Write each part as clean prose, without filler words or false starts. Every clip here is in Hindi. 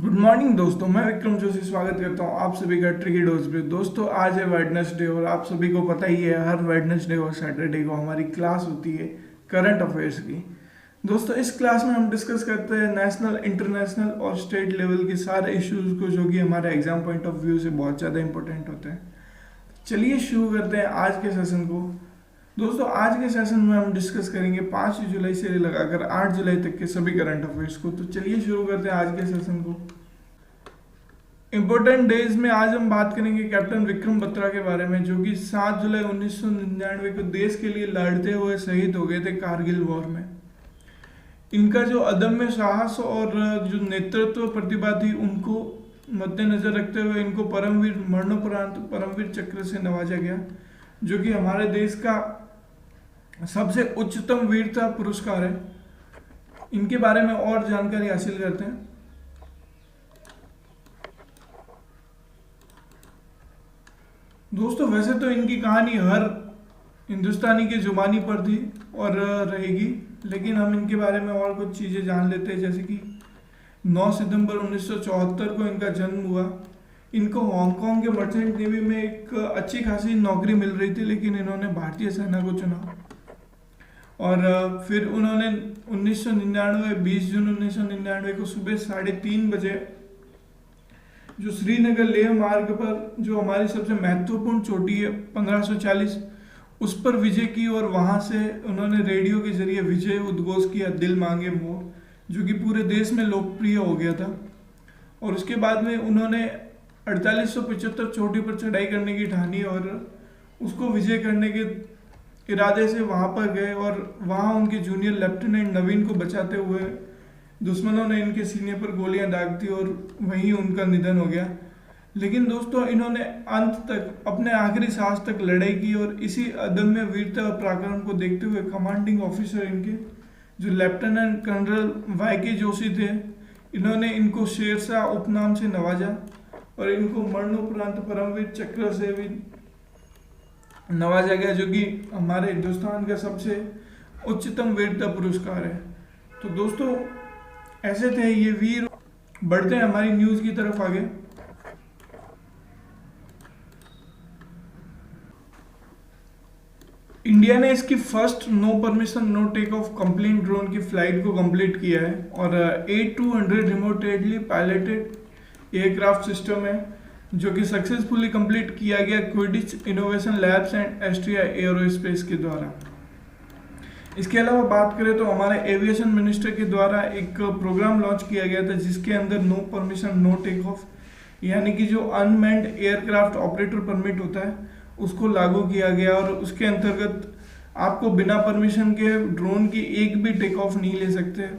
गुड मॉर्निंग दोस्तों, मैं विक्रम जोशी स्वागत करता हूं आप सभी का ट्रिकी डोज पे। दोस्तों आज है वेडनेसडे और आप सभी को पता ही है हर वेडनेसडे और सैटरडे को हमारी क्लास होती है करंट अफेयर्स की। दोस्तों इस क्लास में हम डिस्कस करते हैं नेशनल, इंटरनेशनल और स्टेट लेवल के सारे इश्यूज को जो कि हमारे एग्जाम पॉइंट ऑफ व्यू से बहुत ज़्यादा इंपॉर्टेंट होते हैं। चलिए शुरू करते हैं आज के सेशन को। दोस्तों आज के सेशन में हम डिस्कस करेंगे 5 जुलाई से लगाकर 8 जुलाई तक के सभी करंट अफेयर्स को। तो चलिए शुरू करते हैं आज के सेशन को। इम्पोर्टेंट डेज में आज हम बात करेंगे कैप्टन विक्रम बत्रा के बारे में, जो कि 7 जुलाई 1999 को देश के लिए लड़ते हुए शहीद हो गए थे कारगिल वॉर में। इनका जो अदम्य साहस और जो नेतृत्व प्रतिभा थी उनको मद्देनजर रखते हुए इनको परमवीर मरणोपरांत परमवीर चक्र से नवाजा गया, जो कि हमारे देश का सबसे उच्चतम वीरता पुरस्कार है। इनके बारे में और जानकारी हासिल करते हैं। दोस्तों वैसे तो इनकी कहानी हर हिंदुस्तानी के जुबानी पर थी और रहेगी, लेकिन हम इनके बारे में और कुछ चीज़ें जान लेते हैं। जैसे कि 9 सितंबर 1974 को इनका जन्म हुआ। इनको हांगकांग के मर्चेंट नेवी में एक अच्छी खासी नौकरी मिल रही थी, लेकिन इन्होंने भारतीय सेना को चुना और फिर उन्होंने 20 जून 1999 को सुबह 3:30 बजे जो श्रीनगर लेह मार्ग पर जो हमारी सबसे महत्वपूर्ण चोटी है 1540 उस पर विजय की और वहां से उन्होंने रेडियो के जरिए विजय उद्घोष किया, दिल मांगे मोर, जो कि पूरे देश में लोकप्रिय हो गया था। और उसके बाद में उन्होंने 4875 चोटी पर चढ़ाई करने की ठानी और उसको विजय करने के इरादे से वहां पर गए और वहां उनके जूनियर लेफ्टिनेंट नवीन को बचाते हुए दुश्मनों ने इनके सीने पर गोलियां दाग दी और वहीं उनका निधन हो गया। लेकिन दोस्तों इन्होंने अंत तक अपने आखिरी सांस तक लड़ाई की और इसी अदम्य वीरता और पराक्रम को देखते हुए कमांडिंग ऑफिसर इनके जो लेफ्टिनेंट कर्नल वाई.के. जोशी थे, इन्होंने इनको शेरशाह उपनाम से नवाजा और इनको मरणोपरांत परमवीर चक्र से भी नवाजा गया, जो कि हमारे हिंदुस्तान का सबसे उच्चतम वीरता पुरस्कार है। तो दोस्तों ऐसे थे ये वीर। बढ़ते हैं हमारी न्यूज की तरफ आगे। इंडिया ने इसकी first no permission no take off compliant drone की फ्लाइट को कंप्लीट किया है और A200 रिमोटेडली पायलटेड एयरक्राफ्ट सिस्टम है, जो कि सक्सेसफुली कंप्लीट किया गया Quidditch innovation labs and Astria aerospace के द्वारा। इसके अलावा बात करें तो हमारे एविएशन मिनिस्टर के द्वारा एक प्रोग्राम लॉन्च किया गया था जिसके अंदर no permission no take off यानी कि जो अनमैन्ड एयरक्राफ्ट ऑपरेटर परमिट होता है उसको लागू किया गया और उसके अंतर्गत आपको बिना परमिशन के ड्रोन की एक भी टेक ऑफ नहीं ले सकते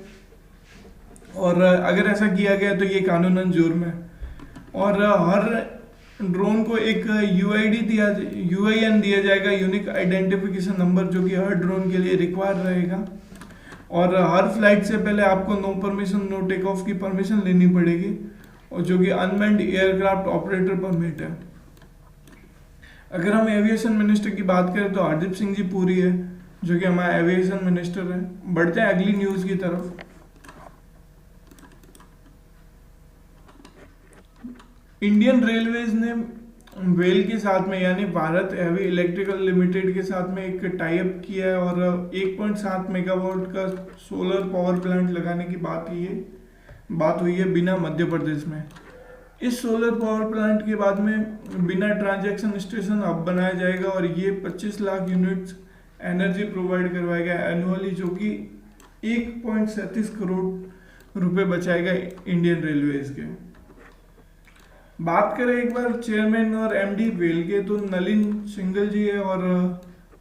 और अगर ऐसा किया गया तो ये कानूनन जुर्म है। और हर ड्रोन को एक UAN दिया जाएगा, यूनिक आइडेंटिफिकेशन नंबर, जो कि हर ड्रोन के लिए रिक्वायर रहेगा और हर फ्लाइट से पहले आपको no permission no take off की परमिशन लेनी पड़ेगी और जो कि अनमैन्ड एयरक्राफ्ट ऑपरेटर परमिट है। अगर हम एविएशन मिनिस्टर की बात करें तो हरदीप सिंह जी पुरी है, जो कि हमारे एविएशन मिनिस्टर है। बढ़ते हैं अगली न्यूज की तरफ। इंडियन रेलवेज ने वेल के साथ में यानी भारत हैवी इलेक्ट्रिकल लिमिटेड के साथ में एक टाई अप किया है और 1.7 मेगावाट का सोलर पावर प्लांट लगाने की बात हुई है बिना मध्य प्रदेश में। इस सोलर पावर प्लांट के बाद में बिना ट्रांजैक्शन स्टेशन अब बनाया जाएगा और ये 25 लाख यूनिट्स एनर्जी प्रोवाइड करवाएगा एनुअली, जो कि 1.37 करोड़ रुपए बचाएगा इंडियन रेलवेज के। बात करें एक बार चेयरमैन और MD बेल के तो नलिन सिंगल जी है और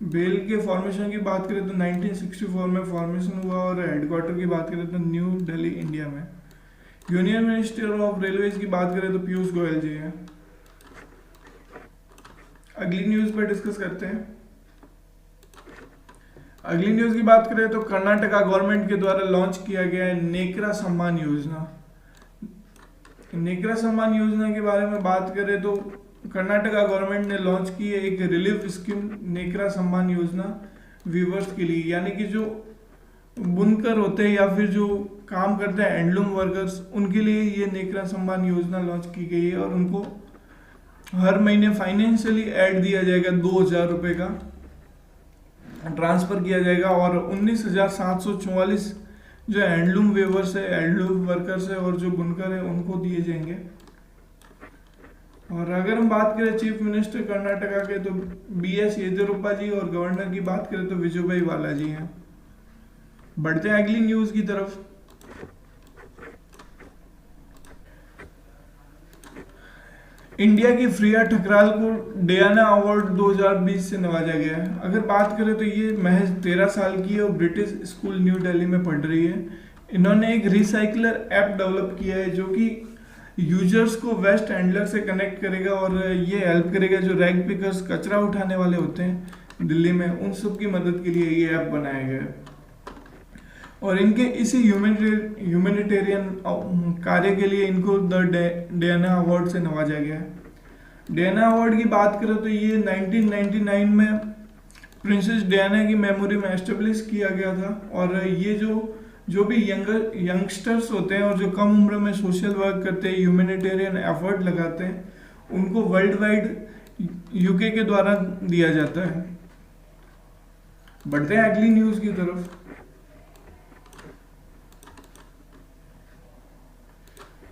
बेल के फॉर्मेशन की बात करें तो 1964 में फॉर्मेशन हुआ और हेडक्वार्टर की बात करें तो न्यू दिल्ली इंडिया में। यूनियन मिनिस्टर ऑफ रेलवेज की बात करें तो पीयूष गोयल जी है। अगली न्यूज पर डिस्कस करते हैं। अगली न्यूज की बात करें तो कर्नाटका गवर्नमेंट के द्वारा लॉन्च किया गया है नेकरा सम्मान योजना। नेकरा सम्मान योजना के बारे में बात करें तो कर्नाटका गवर्नमेंट ने लॉन्च की है एक relief scheme Nekra Samman Yojana viewers के लिए, यानी कि जो बुनकर होते हैं या फिर जो काम करते हैं हैंडलूम वर्कर्स, उनके लिए ये नेकरा सम्मान योजना लॉन्च की गई है और उनको हर महीने फाइनेंशियली ऐड दिया जाएगा, 2,000 रुपये का ट्रांसफर किया जाएगा और 19,744 जो हैंडलूम वेवर्स है, हैंडलूम वर्कर्स है और जो बुनकर है उनको दिए जाएंगे। और अगर हम बात करें चीफ मिनिस्टर कर्नाटका के तो BS येदियुरप्पा जी और गवर्नर की बात करें तो विजयभाई वाला जी हैं। बढ़ते हैं अगली न्यूज की तरफ। इंडिया की फ्रिया ठकराल को डियाना अवार्ड 2020 से नवाजा गया है। अगर बात करें तो ये महज 13 साल की है और ब्रिटिश स्कूल न्यू दिल्ली में पढ़ रही है। इन्होंने एक रिसाइकलर ऐप डेवलप किया है जो कि यूजर्स को वेस्ट हैंडलर से कनेक्ट करेगा और ये हेल्प करेगा जो रैग पिकर्स, कचरा उठाने वाले होते हैं दिल्ली में, उन सब की मदद के लिए ये ऐप बनाया गया है। और इनके इसी ह्यूमैनिटेरियन कार्य के लिए इनको द डियाना अवार्ड से नवाजा गया है। डियाना अवार्ड की बात करें तो ये 1999 में प्रिंसेस डियाना की मेमोरी में एस्टेब्लिश किया गया था और ये जो भी यंगस्टर्स होते हैं और जो कम उम्र में सोशल वर्क करते हैं, ह्यूमैनिटेरियन एफर्ट लगाते हैं, उनको वर्ल्ड वाइड यूके के द्वारा दिया जाता है। बढ़ते हैं अगली न्यूज की तरफ।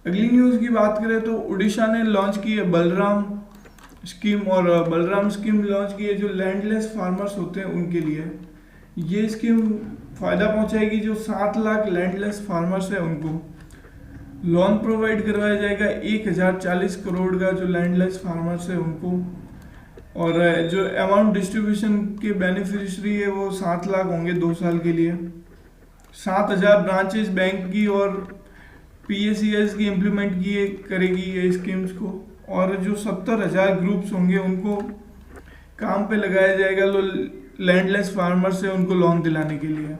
अगली न्यूज की बात करें तो उड़ीसा ने लॉन्च की है बलराम स्कीम और बलराम स्कीम लॉन्च की है जो लैंडलेस फार्मर्स होते हैं उनके लिए। ये स्कीम फायदा पहुंचाएगी जो 7 लाख लैंडलेस फार्मर्स है उनको लोन प्रोवाइड करवाया जाएगा 1040 करोड़ का जो लैंडलेस फार्मर्स है उनको। और जो अमाउंट डिस्ट्रीब्यूशन के बेनिफिशियरी है वो 7 लाख होंगे 2 साल के लिए। 7,000 ब्रांचेस बैंक की और PACS की इम्प्लीमेंट की करेगी ये स्कीम्स को और जो 70,000 ग्रुप्स होंगे उनको काम पे लगाया जाएगा लैंडलेस फार्मर से उनको लोन दिलाने के लिए।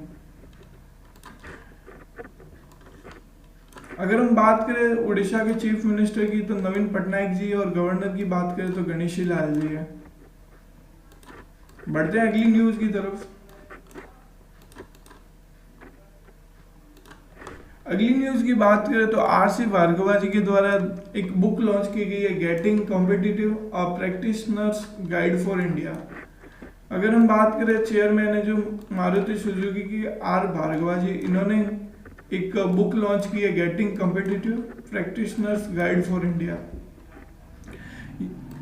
अगर हम बात करें उड़ीसा के चीफ मिनिस्टर की तो नवीन पटनायक जी और गवर्नर की बात करें तो गणेशी लाल जी है। बढ़ते हैं अगली न्यूज की तरफ। अगली न्यूज की बात करें तो RC भार्गवा जी के द्वारा एक बुक लॉन्च की गई है getting competitive practitioners guide for India. अगर हम बात करें चेयरमैन है जो मारुति सुजुकी की R भार्गवा जी, इन्होंने एक बुक लॉन्च की है getting competitive practitioners guide for India.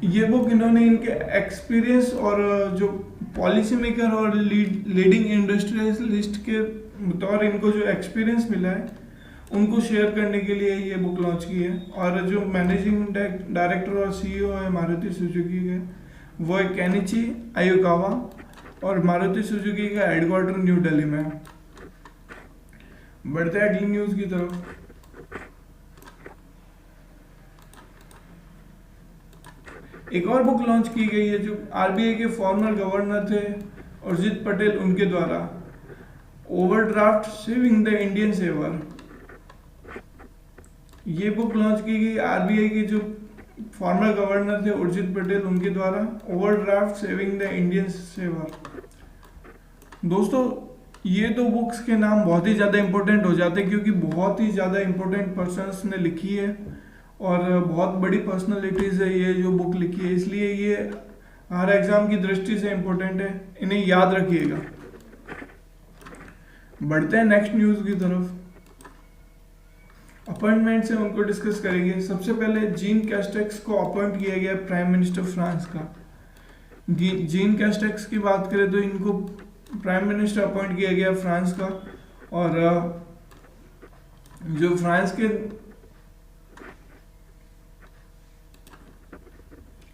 ये बुक इन्होंने इनके एक्सपीरियंस और जो पॉलिसी मेकर और लीडिंग इंडस्ट्रियलिस्ट के बतौर इनको जो एक्सपीरियंस मिला है उनको शेयर करने के लिए ये बुक लॉन्च की है। और जो मैनेजिंग डायरेक्टर और CEO है मारुति सुजुकी के वो है केनिची आयुकावा और मारुति सुजुकी का हेडक्वार्टर न्यू दिल्ली में है। बढ़ते हैं अगली न्यूज की तरफ। एक और बुक लॉन्च की गई है जो RBI के फॉर्मर गवर्नर थे उर्जित पटेल उनके द्वारा, overdraft saving the Indian saver. ये बुक लॉन्च की गई RBI के जो फॉर्मर गवर्नर थे उर्जित पटेल उनके द्वारा, overdraft saving the Indian saver. दोस्तों ये तो बुक्स के नाम बहुत ही ज़्यादा इंपॉर्टेंट हो जाते हैं क्योंकि बहुत ही ज़्यादा इंपॉर्टेंट पर्सन्स ने लिखी है और बहुत बड़ी पर्सनालिटीज़ है ये जो बुक लिखी है, इसलिए ये हर एग्जाम की दृष्टि से इंपॉर्टेंट है, इन्हें याद रखिएगा। बढ़ते हैं नेक्स्ट न्यूज़ की तरफ। अपॉइंटमेंट से उनको डिस्कस करेंगे। सबसे पहले जीन कैस्टेक्स को अपॉइंट किया गया प्राइम मिनिस्टर फ्रांस का। जीन कैस्टेक्स की बात करें तो इनको प्राइम मिनिस्टर अपॉइंट किया गया फ्रांस का। और जो फ्रांस के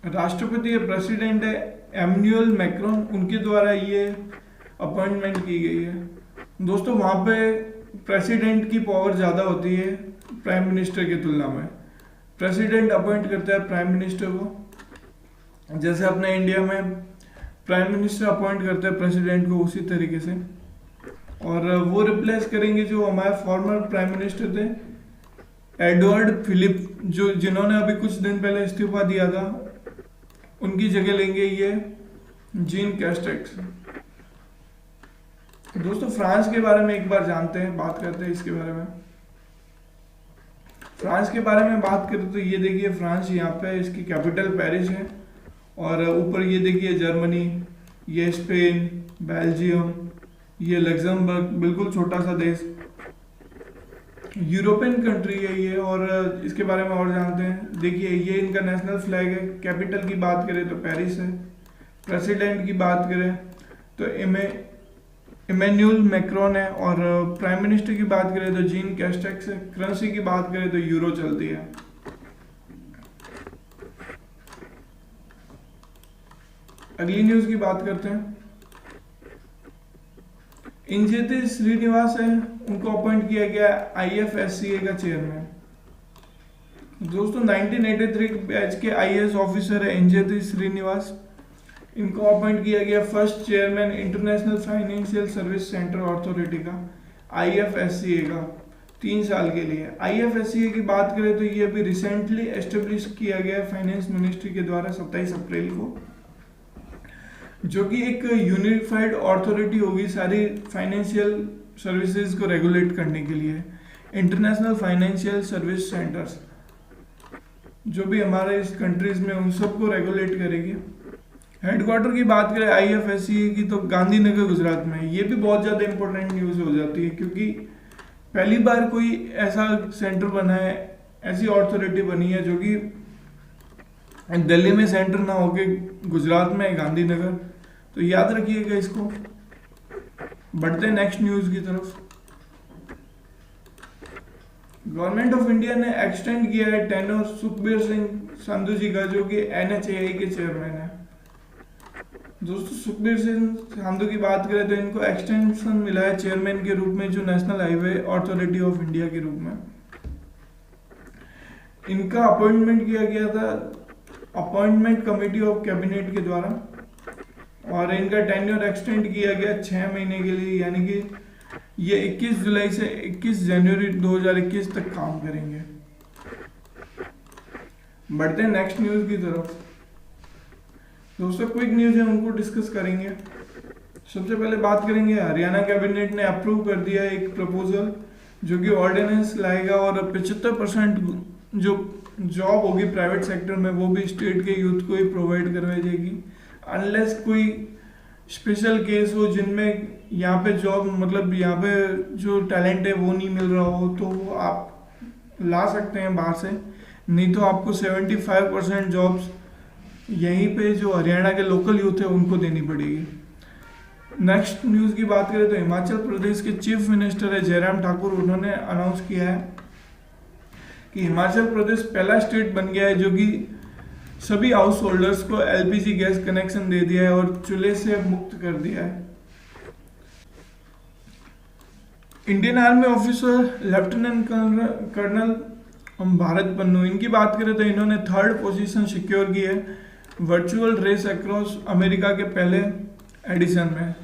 राष्ट्रपति या प्रेसिडेंट है एमैनुअल मैक्रोन, उनके द्वारा ये अपॉइंटमेंट की गई है। दोस्तों वहाँ पे प्रेसिडेंट की पावर ज़्यादा होती है प्राइम मिनिस्टर की तुलना में। प्रेसिडेंट अपॉइंट करता है प्राइम मिनिस्टर को, जैसे अपने इंडिया में प्राइम मिनिस्टर अपॉइंट करता है प्रेसिडेंट को, उसी तरीके से। और वो रिप्लेस करेंगे जो हमारे फॉर्मर प्राइम मिनिस्टर थे एडवर्ड फिलिप, जो जिन्होंने अभी कुछ दिन पहले इस्तीफा दिया था, उनकी जगह लेंगे ये जीन कैस्टेक्स। दोस्तों फ्रांस के बारे में एक बार जानते हैं, बात करते हैं इसके बारे में। फ्रांस के बारे में बात करें तो ये देखिए फ्रांस यहाँ पे इसकी कैपिटल पेरिस है, और ऊपर ये देखिए जर्मनी, ये स्पेन, बेल्जियम, ये लग्जमबर्ग, बिल्कुल छोटा सा देश, यूरोपियन कंट्री है ये। और इसके बारे में और जानते हैं, देखिए ये इनका नेशनल फ्लैग है। कैपिटल की बात करें तो पेरिस है। प्रेसिडेंट की बात करें तो इमैनुअल मैक्रोन है, और प्राइम मिनिस्टर की बात करें तो जीन कैस्टेक्स है। करेंसी की बात करें तो यूरो चलती है। अगली न्यूज की बात करते हैं। इंजेति श्रीनिवास है, उनको अपॉइंट किया गया IFSCA का चेयरमैन। दोस्तों 1983 बैच के IAS ऑफिसर है इंजेति श्रीनिवास, इनको अपॉइंट किया गया first chairman international financial service centre authority का, IFSCA का, 3 साल के लिए। IFSCA की बात करें तो ये अभी रिसेंटली एस्टेब्लिश किया गया फाइनेंस मिनिस्ट्री के द्वारा 27 अप्रैल को, जो कि एक यूनिफाइड अथॉरिटी होगी सारी फाइनेंशियल सर्विसेज को रेगुलेट करने के लिए। इंटरनेशनल फाइनेंशियल सर्विस सेंटर्स जो भी हमारे इस कंट्रीज में उन सबको रेगुलेट करेगी। हेडक्वार्टर की बात करें IFSCA की तो गांधीनगर गुजरात में। ये भी बहुत ज़्यादा इंपॉर्टेंट न्यूज़ हो जाती है, क्योंकि पहली बार कोई ऐसा सेंटर बना है, ऐसी अथॉरिटी बनी है जो कि दिल्ली में सेंटर ना होके गुजरात में गांधीनगर, तो याद रखिएगा इसको। बढ़ते नेक्स्ट न्यूज़ की तरफ। गवर्नमेंट ऑफ इंडिया ने एक्सटेंड किया है टेन्योर सुखबीर सिंह संधू जी का, जो कि NHAI के चेयरमैन है। दोस्तों सुखबीर सिंह संधू की बात करें तो इनको एक्सटेंशन मिला है चेयरमैन के रूप में, जो national highway authority of India के रूप में। इनका अपॉइंटमेंट किया गया था अपॉइंटमेंट कमेटी ऑफ कैबिनेट के द्वारा, और इनका टेन्योर एक्सटेंड किया गया 6 महीने के लिए, यानी कि ये 21 जुलाई से 21 जनवरी 2021 तक काम करेंगे। बढ़ते हैं नेक्स्ट न्यूज की तरफ। दोस्तों क्विक न्यूज है, उनको डिस्कस करेंगे। सबसे पहले बात करेंगे हरियाणा कैबिनेट ने अप्रूव कर दिया एक प्रपोजल जो कि ऑर्डिनेंस लाएगा, और 75% जो जॉब होगी प्राइवेट सेक्टर में वो भी स्टेट के यूथ को ही प्रोवाइड करवाई जाएगी, अनलेस कोई स्पेशल केस हो जिनमें यहाँ पे जॉब मतलब यहाँ पे जो टैलेंट है वो नहीं मिल रहा हो, तो वो आप ला सकते हैं बाहर से। नहीं तो आपको 75% जॉब्स यहीं पे जो हरियाणा के लोकल यूथ है उनको देनी पड़ेगी। नेक्स्ट न्यूज़ की बात करें तो हिमाचल प्रदेश के चीफ मिनिस्टर है जयराम ठाकुर, उन्होंने अनाउंस किया है कि हिमाचल प्रदेश पहला स्टेट बन गया है जो कि सभी हाउस होल्डर्स को LPG गैस कनेक्शन दे दिया है और चूल्हे से मुक्त कर दिया है। Indian army officer lieutenant colonel Bharat Pannu, इनकी बात करें तो इन्होंने 3rd पोजीशन सिक्योर की है वर्चुअल रेस अक्रॉस अमेरिका के पहले एडिशन में।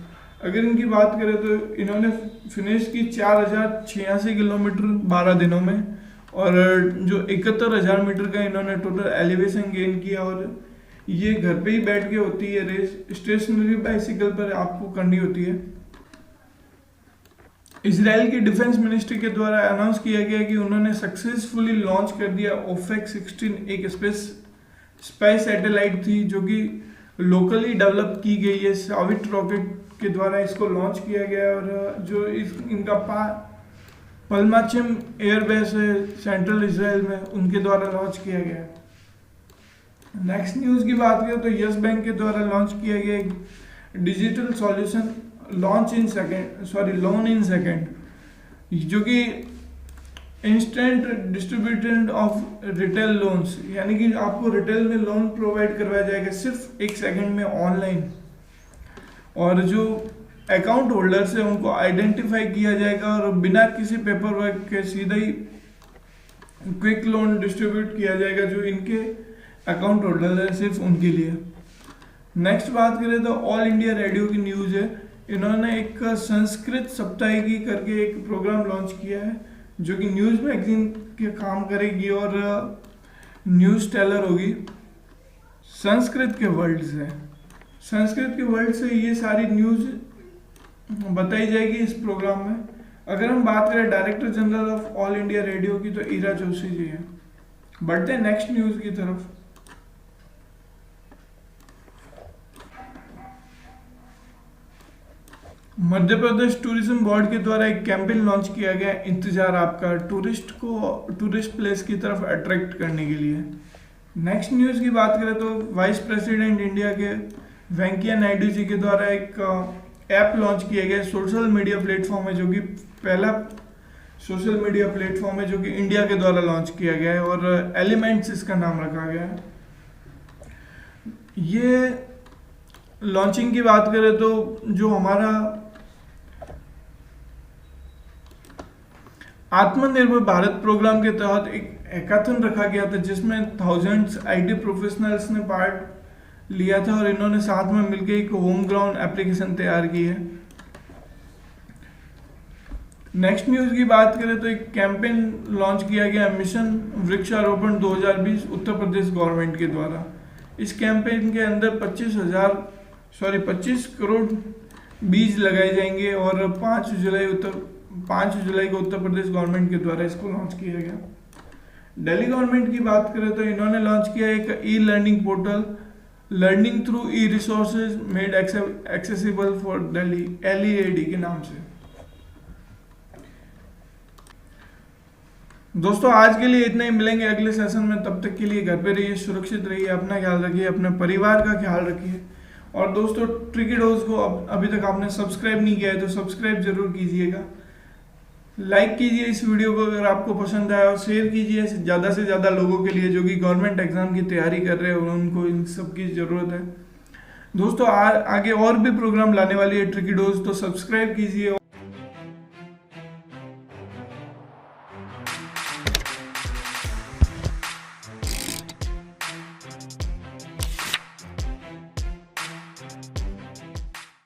अगर इनकी बात करें तो इन्होंने फिनिश की 4086 किलोमीटर 12 दिनों में, और जो 71,000 मीटर का इन्होंने टोटल एलिवेशन गेन किया। और ये घर पे ही बैठ के होती है रेस, स्टेशनरी बाइसिकल पर आपको करनी होती है। इजराइल के डिफेंस मिनिस्ट्री के द्वारा अनाउंस किया गया कि उन्होंने सक्सेसफुली लॉन्च कर दिया OFAC-16, एक स्पेस सैटेलाइट थी जो कि लोकली डेवलप की गई है। साविट रॉकेट के द्वारा इसको लॉन्च किया गया, और जो इनका पल्माचिम एयरबेस है सेंट्रल इजराइल में, उनके द्वारा लॉन्च किया गया। नेक्स्ट न्यूज़ की बात करें तो यस बैंक के द्वारा लॉन्च किया गया एक digital solution loan in second, जो कि instant distributed of retail loans, यानी कि आपको रिटेल में लोन प्रोवाइड करवाया जाएगा सिर्फ 1 सेकेंड में ऑनलाइन, और जो अकाउंट होल्डर्स है उनको आइडेंटिफाई किया जाएगा और बिना किसी पेपर वर्क के सीधा ही क्विक लोन डिस्ट्रीब्यूट किया जाएगा जो इनके अकाउंट होल्डर है, सिर्फ उनके लिए। नेक्स्ट बात करें तो ऑल इंडिया रेडियो की न्यूज़ है, इन्होंने एक संस्कृत सप्ताहिकी करके एक प्रोग्राम लॉन्च किया है जो कि न्यूज़ मैगजीन के काम करेगी और न्यूज़ टेलर होगी संस्कृत के वर्ल्ड से। संस्कृत के वर्ल्ड से ये सारी न्यूज़ बताई जाएगी इस प्रोग्राम में। अगर हम बात करें director general of all India radio की, तो ईरा जोशी जी हैं। बढ़ते हैं नेक्स्ट न्यूज की तरफ। मध्य प्रदेश टूरिज्म बोर्ड के द्वारा एक कैंपेन लॉन्च किया गया, इंतजार आपका, टूरिस्ट प्लेस की तरफ अट्रैक्ट करने के लिए। नेक्स्ट न्यूज़ की बात करें तो वाइस प्रेसिडेंट इंडिया के वेंकैया नायडू जी के द्वारा एक ऐप लॉन्च किया गया, सोशल मीडिया प्लेटफॉर्म है, जो कि पहला सोशल मीडिया प्लेटफॉर्म है जो कि इंडिया के द्वारा लॉन्च किया गया है, और एलिमेंट्स इसका नाम रखा गया है। ये लॉन्चिंग की बात करें तो जो हमारा आत्मनिर्भर भारत प्रोग्राम के तहत एक हैकाथन रखा गया था, जिसमें थाउजेंड्स आईटी प्रोफेशनल्स ने पार्ट लिया था, और इन्होंने साथ में मिलकर एक होम ग्राउंड एप्लीकेशन तैयार की है। नेक्स्ट न्यूज़ की बात करें तो एक कैंपेन लॉन्च किया गया, मिशन वृक्षारोपण 2020 उत्तर प्रदेश गवर्नमेंट के द्वारा। इस कैंपेन के अंदर 25 करोड़ बीज लगाए जाएंगे, और 5 जुलाई को उत्तर प्रदेश गवर्नमेंट के द्वारा इसको लॉन्च किया गया। दिल्ली गवर्नमेंट की बात करें तो इन्होंने लॉन्च किया एक e learning portal, learning through E resources made accessible for Delhi, LEAD के नाम से। दोस्तों आज के लिए इतना ही, मिलेंगे अगले सेशन में। तब तक के लिए घर पे रहिए, सुरक्षित रहिए, अपना ख्याल रखिए, अपने परिवार का ख्याल रखिए। और दोस्तों ट्रिकी डोज को अभी तक आपने सब्सक्राइब नहीं किया है तो सब्सक्राइब जरूर कीजिएगा, लाइक कीजिए इस वीडियो को अगर आपको पसंद आया, और शेयर कीजिए ज़्यादा से ज़्यादा लोगों के लिए जो कि गवर्नमेंट एग्जाम की तैयारी कर रहे हैं, उनको इन सब की ज़रूरत है। दोस्तों आगे और भी प्रोग्राम लाने वाली है ट्रिकी डोज, तो सब्सक्राइब कीजिए।